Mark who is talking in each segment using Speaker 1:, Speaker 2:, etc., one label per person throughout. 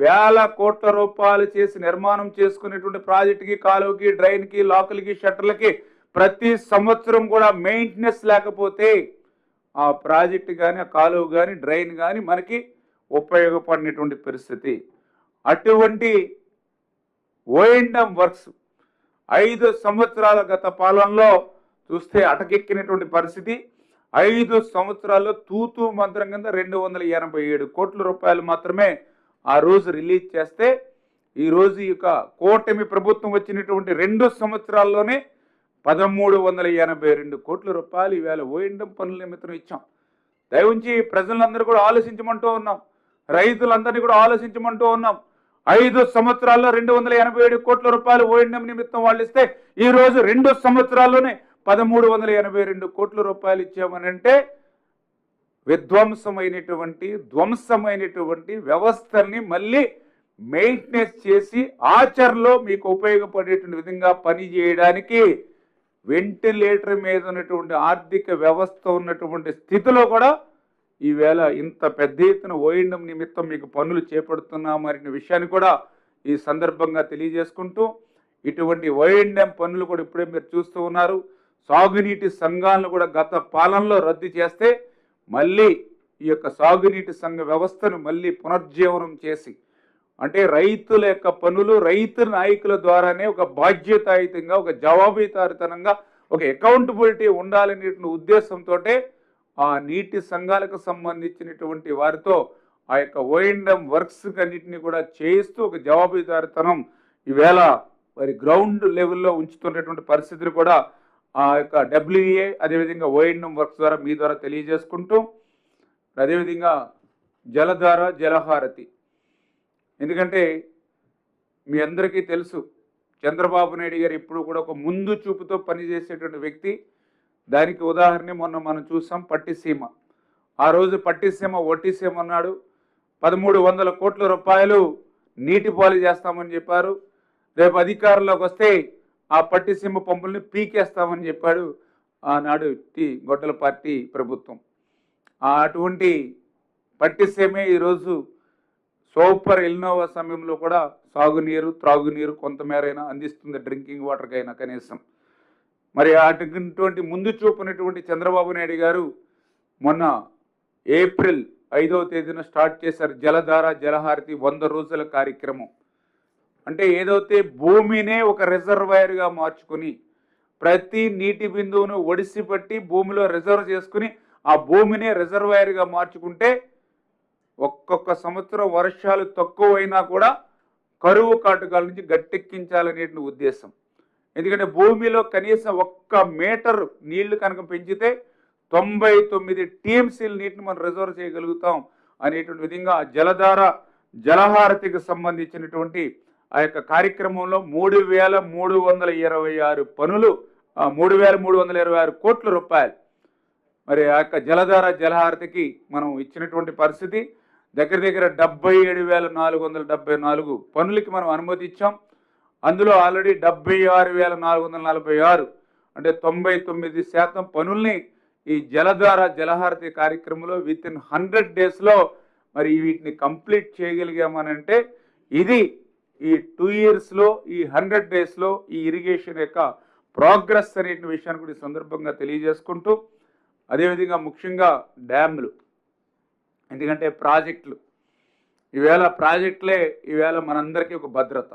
Speaker 1: వేల కోట్ల రూపాయలు చేసి నిర్మాణం చేసుకునేటువంటి ప్రాజెక్టుకి, కాలువకి, డ్రైన్కి, లాకులకి, షట్టర్లకి ప్రతి సంవత్సరం కూడా మెయింటెనెన్స్ లేకపోతే ఆ ప్రాజెక్టు కానీ, ఆ కాలువ కానీ, డ్రైన్ కానీ మనకి ఉపయోగపడినటువంటి పరిస్థితి. అటువంటి ఓఎండ్ఎం వర్క్స్ 5 సంవత్సరాల గత పాలనలో చూస్తే అటకెక్కినటువంటి పరిస్థితి. 5 సంవత్సరాల్లో తూతూ మంత్రం కింద 287 కోట్ల రూపాయలు మాత్రమే ఆ రోజు రిలీజ్ చేస్తే, ఈరోజు ఈ యొక్క కూటమి ప్రభుత్వం వచ్చినటువంటి 2 సంవత్సరాల్లోనే 1382 కోట్ల రూపాయలు ఈవేళ ఓఎండ్ఎం పనుల నిమిత్తం ఇచ్చాం. దయవుంచి ప్రజలందరూ కూడా ఆలోచించమంటూ ఉన్నాం, రైతులందరినీ కూడా ఆలోచించమంటూ ఉన్నాం. 5 సంవత్సరాల్లో 287 కోట్ల రూపాయలు ఓఎండ్ఎం నిమిత్తం వాళ్ళు ఇస్తే, ఈరోజు 2 సంవత్సరాల్లోనే 1382 కోట్ల రూపాయలు ఇచ్చామని అంటే ధ్వంసమైనటువంటి వ్యవస్థల్ని మళ్ళీ మెయింటెనెన్స్ చేసి ఆచరణలో మీకు ఉపయోగపడేటువంటి విధంగా పని చేయడానికి వెంటిలేటర్ మీద ఉన్నటువంటి ఆర్థిక వ్యవస్థ ఉన్నటువంటి స్థితిలో కూడా ఈవేళ ఇంత పెద్ద ఎత్తున ఓఎండ్ఎం నిమిత్తం మీకు పనులు చేపడుతున్నామనే విషయాన్ని కూడా ఈ సందర్భంగా తెలియజేసుకుంటూ, ఇటువంటి ఓఎండ్ఎం పనులు కూడా ఇప్పుడే మీరు చూస్తూ ఉన్నారు. సాగునీటి సంఘాలను కూడా గత పాలనలో రద్దు చేస్తే మళ్ళీ ఈ యొక్క సాగునీటి సంఘ వ్యవస్థను మళ్ళీ పునర్జీవనం చేసి, అంటే రైతుల యొక్క పనులు రైతు నాయకుల ద్వారానే ఒక బాధ్యతాయుతంగా, ఒక జవాబుదారీతనంగా, ఒక అకౌంటబిలిటీ ఉండాలనేటువంటి ఉద్దేశంతో ఆ నీటి సంఘాలకు సంబంధించినటువంటి వారితో ఆ యొక్క ఓఎండ్ఎం వర్క్స్ అన్నింటినీ కూడా చేయిస్తూ ఒక జవాబుదారీతనం ఈవేళ మరి గ్రౌండ్ లెవెల్లో ఉంచుతున్నటువంటి పరిస్థితిని కూడా ఆ యొక్క డబ్ల్యూఏ అదేవిధంగా ఓఎండ్ఎం వర్క్స్ ద్వారా మీ ద్వారా తెలియజేసుకుంటూ, అదేవిధంగా జలధార, జలహారతి. ఎందుకంటే మీ అందరికీ తెలుసు, చంద్రబాబు నాయుడు గారు ఎప్పుడు కూడా ఒక ముందు చూపుతో పనిచేసేటువంటి వ్యక్తి. దానికి ఉదాహరణ మొన్న మనం చూసాం పట్టిసీమ. ఆ రోజు పట్టిసీమ ఒట్టిసీమ అన్నాడు. 1300 కోట్ల రూపాయలు నీటి పాలు చేస్తామని చెప్పారు. రేపు అధికారంలోకి వస్తే ఆ పట్టిసీమ పంపుల్ని పీకేస్తామని చెప్పాడు ఆనాడు గొడ్డల పార్టీ ప్రభుత్వం. అటువంటి పట్టిసీమే ఈరోజు సూపర్ ఎల్నోవా సమయంలో కూడా సాగునీరు, త్రాగునీరు కొంతమేరైనా అందిస్తుంది, డ్రింకింగ్ వాటర్కైనా కనీసం. మరి అటువంటి ముందు చూపునటువంటి చంద్రబాబు నాయుడు గారు మొన్న ఏప్రిల్ 5వ తేదీన స్టార్ట్ చేశారు జలధార, జలహారతి 100 రోజుల కార్యక్రమం. అంటే ఏదైతే భూమినే ఒక రిజర్వాయర్గా మార్చుకుని ప్రతి నీటి బిందువును ఒడిసిపట్టి భూమిలో రిజర్వ్ చేసుకుని ఆ భూమినే రిజర్వాయర్గా మార్చుకుంటే ఒక్కొక్క సంవత్సరం వర్షాలు తక్కువైనా కూడా కరువు కాటకాల నుంచి గట్టెక్కించాలనే ఉద్దేశం. ఎందుకంటే భూమిలో కనీసం 1 మీటర్ నీళ్లు కనుక పెంచితే 99 టీఎంసీల నీటిని మనం రిజర్వ్ చేయగలుగుతాం అనేటువంటి విధంగా జలధార, జలహారతికి సంబంధించినటువంటి ఆ యొక్క కార్యక్రమంలో 3326 పనులు, 3326 కోట్ల రూపాయలు మరి ఆ యొక్క జలధార, జలహారతికి మనం ఇచ్చినటువంటి పరిస్థితి. దగ్గర 77,474 పనులకి మనం అనుమతి ఇచ్చాం. అందులో ఆల్రెడీ 76,446 అంటే 99% పనుల్ని ఈ జలధార, జలహారతి కార్యక్రమంలో విత్ ఇన్ 100 డేస్లో మరి వీటిని కంప్లీట్ చేయగలిగామనంటే ఇది ఈ 2 ఇయర్స్లో, ఈ 100 డేస్లో ఈ ఇరిగేషన్ యొక్క ప్రోగ్రెస్ అనే విషయాన్ని కూడా ఈ సందర్భంగా తెలియజేసుకుంటూ, అదేవిధంగా ముఖ్యంగా డ్యామ్లు, ఎందుకంటే ప్రాజెక్టులు ఈవేళ మనందరికీ ఒక భద్రత,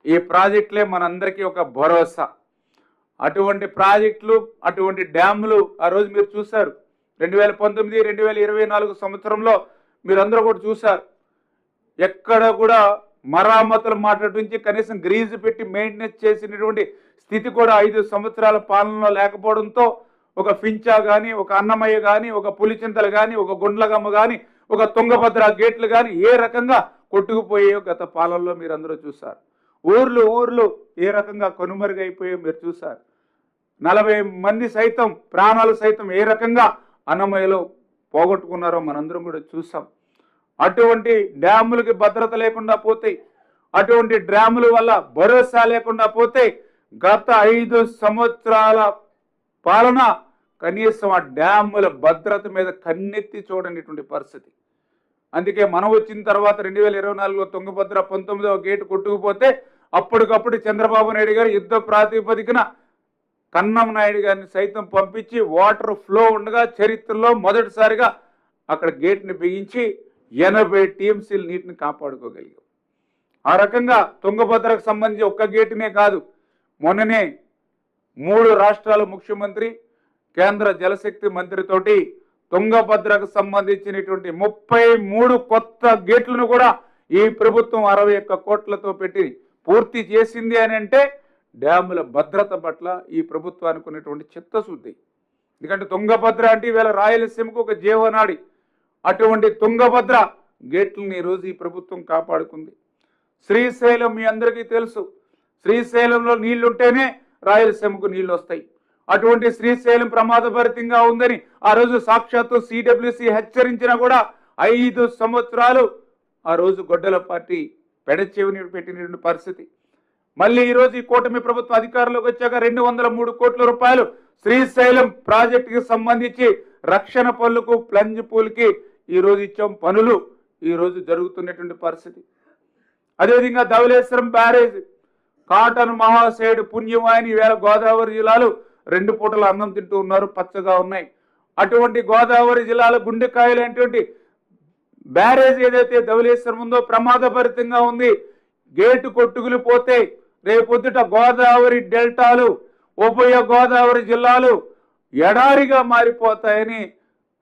Speaker 1: ఈ ప్రాజెక్టులే మనందరికీ ఒక భరోసా. అటువంటి ప్రాజెక్టులు, అటువంటి డ్యాములు ఆ రోజు మీరు చూశారు 2019, 2024 సంవత్సరంలో మీరందరూ కూడా చూశారు. ఎక్కడ కూడా మరామతులు మాట్లాడించి కనీసం గ్రీజు పెట్టి మెయింటెనెన్స్ చేసినటువంటి స్థితి కూడా 5 సంవత్సరాల పాలనలో లేకపోవడంతో ఒక ఫించా కానీ, ఒక అన్నమయ్య కానీ, ఒక పులిచింతలు కానీ, ఒక గుండ్లగమ్మ కానీ, ఒక తుంగభద్ర గేట్లు కానీ ఏ రకంగా కొట్టుకుపోయాయో గత పాలనలో మీరందరూ చూశారు. ఊర్లు ఏ రకంగా కనుమరుగైపోయాయో మీరు చూశారు. 40 మంది సైతం ప్రాణాలు సైతం ఏ రకంగా అన్నమయ్యలో పోగొట్టుకున్నారో మనందరం కూడా చూసాం. అటువంటి డ్యాములకి భద్రత లేకుండా పోతే, అటువంటి డ్యాముల వల్ల భరోసా లేకుండా పోతే గత 5 సంవత్సరాల పాలన కనీసం ఆ డ్యాముల భద్రత మీద కన్నెత్తి చూడనిటువంటి పరిస్థితి. అందుకే మనం వచ్చిన తర్వాత 2024లో తుంగభద్ర 19వ గేటు కొట్టుకుపోతే అప్పటికప్పుడు చంద్రబాబు నాయుడు గారు యుద్ధ ప్రాతిపదికన కన్నం నాయుడు గారిని సైతం పంపించి వాటర్ ఫ్లో ఉండగా చరిత్రలో మొదటిసారిగా అక్కడ గేట్ని బిగించి 80 టీఎంసీల నీటిని కాపాడుకోగలిగాం. ఆ రకంగా తుంగభద్రకు సంబంధించి ఒక్క గేటునే కాదు, మొన్ననే 3 రాష్ట్రాల ముఖ్యమంత్రి కేంద్ర జలశక్తి మంత్రితోటి తుంగభద్రకు సంబంధించినటువంటి 33 కొత్త గేట్లను కూడా ఈ ప్రభుత్వం 61 కోట్లతో పెట్టి పూర్తి చేసింది అని అంటే డ్యాముల భద్రత పట్ల ఈ ప్రభుత్వానికి ఉన్నటువంటి చిత్తశుద్ధి. ఎందుకంటే తుంగభద్ర అంటే ఈవేళ రాయలసీమకు ఒక జీవనాడి. అటువంటి తుంగభద్ర గేట్లను ఈరోజు ఈ ప్రభుత్వం కాపాడుకుంది. శ్రీశైలం మీ అందరికీ తెలుసు, శ్రీశైలంలో నీళ్లుంటేనే రాయలసీమకు నీళ్లు వస్తాయి. అటువంటి శ్రీశైలం ప్రమాదభరితంగా ఉందని ఆ రోజు సాక్షాత్తు సిడబ్ల్యూసి హెచ్చరించినా కూడా 5 సంవత్సరాలు ఆ రోజు గొడ్డల పార్టీ పెడచెవిని పెట్టినటువంటి పరిస్థితి. మళ్ళీ ఈరోజు ఈ కూటమి ప్రభుత్వం అధికారంలోకి వచ్చాక 203 కోట్ల రూపాయలు శ్రీశైలం ప్రాజెక్టుకి సంబంధించి రక్షణ పనులకు ప్లంజ్ పూల్కి ఈరోజు ఇచ్చాం. పనులు ఈరోజు జరుగుతున్నటువంటి పరిస్థితి. అదేవిధంగా ధవళేశ్వరం బ్యారేజ్, కాటన్ మహాశయుడు పుణ్యమాయని ఈవేళ గోదావరి జిల్లాలో 2 పూటల అన్నం తింటూ ఉన్నారు, పచ్చగా ఉన్నాయి. అటువంటి గోదావరి జిల్లాలో గుండెకాయలైనటువంటి బ్యారేజ్ ఏదైతే ధవళేశ్వరం ఉందో ప్రమాదభరితంగా ఉంది. గేటు కొట్టుకుని పోతే రేపొద్దుట గోదావరి డెల్టాలు, ఉభయ గోదావరి జిల్లాలు ఎడారిగా మారిపోతాయని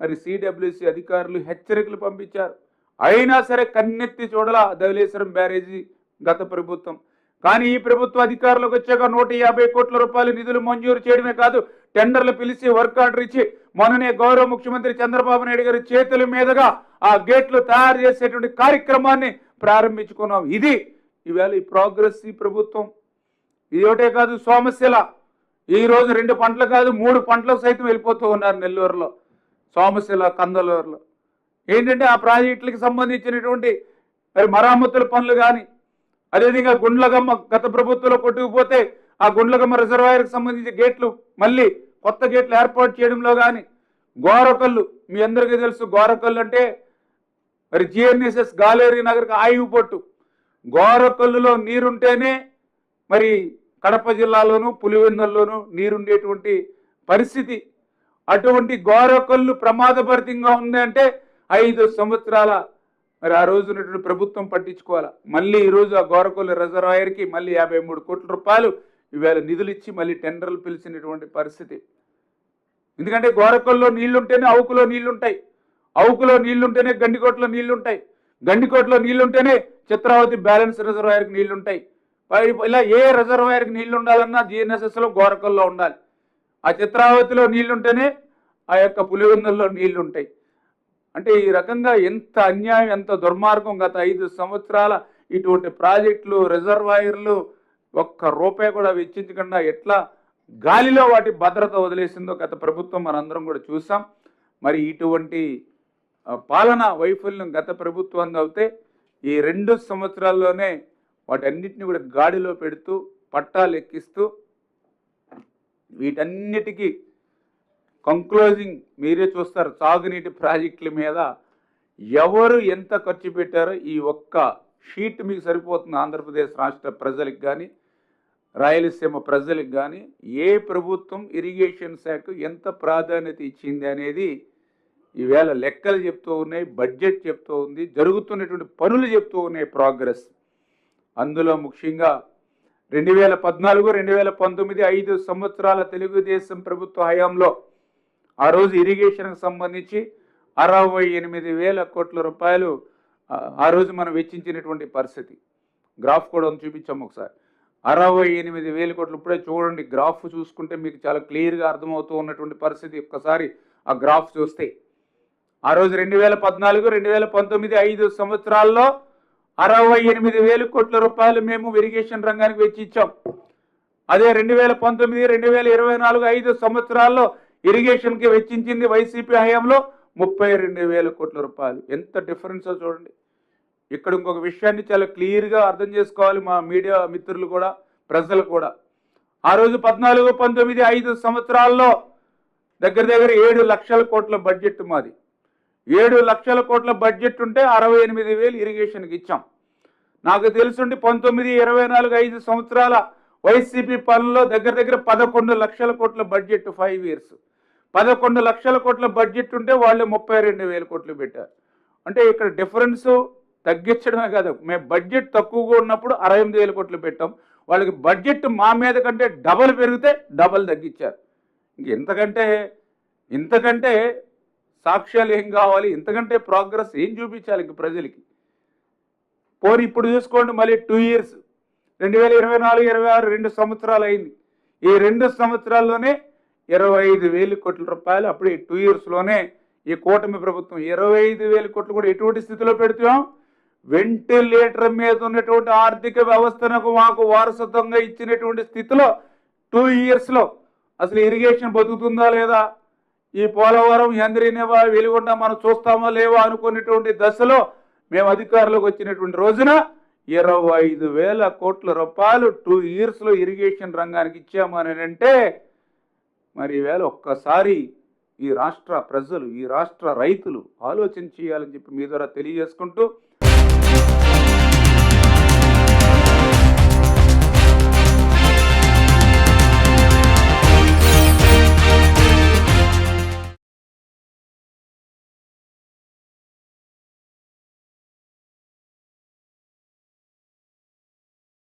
Speaker 1: మరి సిడబ్ల్యూసి అధికారులు హెచ్చరికలు పంపించారు. అయినా సరే కన్నెత్తి చూడాల ధవళేశ్వరం బ్యారేజీ గత ప్రభుత్వం. కానీ ఈ ప్రభుత్వ అధికారులకు వచ్చాక 150 కోట్ల రూపాయలు నిధులు మంజూరు చేయడమే కాదు, టెండర్లు పిలిచి వర్క్ ఆర్డర్ ఇచ్చి మొన్ననే గౌరవ ముఖ్యమంత్రి చంద్రబాబు నాయుడు గారి చేతుల మీదుగా ఆ గేట్లు తయారు చేసేటువంటి కార్యక్రమాన్ని ప్రారంభించుకున్నాం. ఇది ఈవేళ ఈ ప్రోగ్రెస్ ఈ ప్రభుత్వం. ఇది ఒకటే కాదు, సోమశిల ఈరోజు 2 పంటలు కాదు 3 పంటలకు సైతం వెళ్ళిపోతూ ఉన్నారు నెల్లూరులో, సోమశిల, కందలూరులో. ఏంటంటే ఆ ప్రాజెక్టులకు సంబంధించినటువంటి మరి మరామతుల పనులు కానీ, అదేవిధంగా గుండ్లగమ్మ గత ప్రభుత్వంలో కొట్టుకుపోతే ఆ గుండ్లగమ్మ రిజర్వాయర్కి సంబంధించి గేట్లు మళ్ళీ కొత్త గేట్లు ఏర్పాటు చేయడంలో కానీ, గోరకల్లు మీ అందరికీ తెలుసు, గోరకల్లు అంటే మరి జిఎన్ఎస్ఎస్ గాలేరీ నగర్కి ఆయువు పట్టు. గోరకల్లులో నీరుంటేనే మరి కడప జిల్లాలోను పులివెందుల్లోనూ నీరుండేటువంటి పరిస్థితి. అటువంటి గోరకల్లు ప్రమాదభరితంగా ఉంది అంటే 5 సంవత్సరాల మరి ఆ రోజు ఉన్నటువంటి ప్రభుత్వం పట్టించుకోవాలి. మళ్ళీ ఈరోజు ఆ గోరకల్లు రిజర్వాయర్కి మళ్ళీ 53 కోట్ల రూపాయలు ఈవేళ నిధులు ఇచ్చి మళ్ళీ టెండర్లు పిలిచినటువంటి పరిస్థితి. ఎందుకంటే గోరకల్లో నీళ్లుంటేనే అవుకులో నీళ్లుంటాయి, అవుకులో నీళ్లుంటేనే గండికోటలో నీళ్లుంటాయి, గండికోటలో నీళ్లుంటేనే చిత్రావతి బ్యాలెన్స్ రిజర్వాయర్కి నీళ్లుంటాయి. ఇలా ఏ రిజర్వాయర్కి నీళ్లు ఉండాలన్నా జిఎన్ఎస్ఎస్లో గోరకల్లో ఉండాలి. ఆ చిత్రావతిలో నీళ్లుంటేనే ఆ యొక్క పులివెందుల్లో నీళ్లుంటాయి. అంటే ఈ రకంగా ఎంత అన్యాయం, ఎంత దుర్మార్గం. గత 5 సంవత్సరాల ఇటువంటి ప్రాజెక్టులు, రిజర్వాయర్లు ఒక్క రూపాయి కూడా వెచ్చించకుండా ఎట్లా గాలిలో వాటి భద్రత వదిలేసిందో గత ప్రభుత్వం మనందరం కూడా చూసాం. మరి ఇటువంటి పాలన వైఫల్యం గత ప్రభుత్వం అవుతే ఈ 2 సంవత్సరాల్లోనే వాటన్నిటిని కూడా గాడిలో పెడుతూ పట్టాలు ఎక్కిస్తూ వీటన్నిటికీ కంక్లూజింగ్ మీరే చూస్తారు. తాగునీటి ప్రాజెక్టుల మీద ఎవరు ఎంత ఖర్చు పెట్టారో ఈ ఒక్క షీట్ మీకు సరిపోతుంది. ఆంధ్రప్రదేశ్ రాష్ట్ర ప్రజలకు కానీ రాయలసీమ ప్రజలకు కానీ ఏ ప్రభుత్వం ఇరిగేషన్ శాఖ ఎంత ప్రాధాన్యత ఇచ్చింది అనేది ఈవేళ లెక్కలు చెప్తూ ఉన్నాయి, బడ్జెట్ చెప్తూ ఉంది, జరుగుతున్నటువంటి పనులు చెప్తూ ఉన్నాయి, ప్రోగ్రెస్. అందులో ముఖ్యంగా 2014, 2019 5 సంవత్సరాల తెలుగుదేశం ప్రభుత్వ హయాంలో ఆ రోజు ఇరిగేషన్కి సంబంధించి 68,000 కోట్ల రూపాయలు ఆ రోజు మనం వెచ్చించినటువంటి పరిస్థితి. గ్రాఫ్ కూడా చూపించాము ఒకసారి. 68,000 కోట్లు. ఇప్పుడే చూడండి, గ్రాఫ్ చూసుకుంటే మీకు చాలా క్లియర్గా అర్థమవుతూ ఉన్నటువంటి పరిస్థితి. ఒక్కసారి ఆ గ్రాఫ్ చూస్తే ఆ రోజు 2014, 2019 5 సంవత్సరాల్లో 68,000 కోట్ల రూపాయలు మేము ఇరిగేషన్ రంగానికి వెచ్చించాం. అదే 2019, 2024 5 సంవత్సరాల్లో ఇరిగేషన్కి వెచ్చించింది వైసీపీ హయాంలో 32,000 కోట్ల రూపాయలు. ఎంత డిఫరెన్సో చూడండి. ఇక్కడ ఇంకొక విషయాన్ని చాలా క్లియర్గా అర్థం చేసుకోవాలి మా మీడియా మిత్రులు కూడా, ప్రజలు కూడా. ఆ రోజు 14, 19 5 సంవత్సరాల్లో దగ్గర 7 లక్షల కోట్ల బడ్జెట్ మాది. 7 లక్షల కోట్ల బడ్జెట్ ఉంటే 68,000 ఇరిగేషన్కి ఇచ్చాం. నాకు తెలుసుండి 19, 24, 5 సంవత్సరాల వైసీపీ పనుల్లో దగ్గర దగ్గర 11 లక్షల కోట్ల బడ్జెట్ 5 ఇయర్స్. 11 లక్షల కోట్ల బడ్జెట్ ఉంటే వాళ్ళు 32,000 కోట్లు పెట్టారు. అంటే ఇక్కడ డిఫరెన్స్ తగ్గించడమే కాదు, మేము బడ్జెట్ తక్కువగా ఉన్నప్పుడు 68,000 కోట్లు పెట్టాం. వాళ్ళకి బడ్జెట్ మా మీద కంటే డబల్ పెరిగితే డబల్ తగ్గించారు. ఇంతకంటే సాక్ష్యాలు ఏం కావాలి? ఇంతకంటే ప్రోగ్రెస్ ఏం చూపించాలి ఇంక ప్రజలకి? పోనీ ఇప్పుడు చూసుకోండి, మళ్ళీ 2 ఇయర్స్ 2024, 26 2 సంవత్సరాలు అయింది. ఈ 2 సంవత్సరాల్లోనే 25,000 కోట్ల రూపాయలు. అప్పుడు ఈ 2 ఇయర్స్లోనే ఈ కూటమి ప్రభుత్వం 25,000 కోట్లు కూడా ఎటువంటి స్థితిలో పెడుతున్నాం? వెంటిలేటర్ మీద ఉన్నటువంటి ఆర్థిక వ్యవస్థను మాకు వారసత్వంగా ఇచ్చినటువంటి స్థితిలో 2 ఇయర్స్లో అసలు ఇరిగేషన్ బతుకుతుందా లేదా, ఈ పోలవరం, యంద్రీనేవా, వెలుగొండ మనం చూస్తామా లేవా అనుకునేటువంటి దశలో మేము అధికారంలోకి వచ్చినటువంటి రోజున 25,000 కోట్ల రూపాయలు 2 ఇయర్స్లో ఇరిగేషన్ రంగానికి ఇచ్చామని అంటే, మరి ఈవేళ ఒక్కసారి ఈ రాష్ట్ర ప్రజలు, ఈ రాష్ట్ర రైతులు ఆలోచన చేయాలని చెప్పి మీ ద్వారా తెలియజేసుకుంటూ